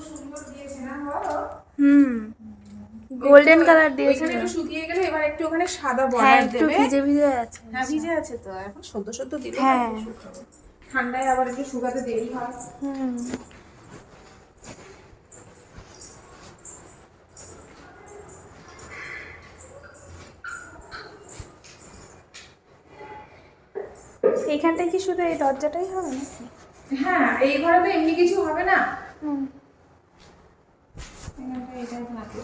সুন্দর দিয়েছে না বলো? গোল্ডেন কালার দিয়েছে না? একটু শুকিয়ে গেলে এবার একটু ওখানে সাদা হ্যাঁ, বর্ডার একটু দেবে। ভিজে ভিজে আছে। হ্যাঁ ভিজে আছে তো, এখন সদ্য দিলে হ্যাঁ। শুকাবে। ঠান্ডায় আবার একটু শুকাতে দেরি হয়। এইখানটায় কি শুধু এই দরজাটাই হবে নাকি? হ্যাঁ, এই ঘরে তো এমনি কিছু হবে না। এটাই থাকে।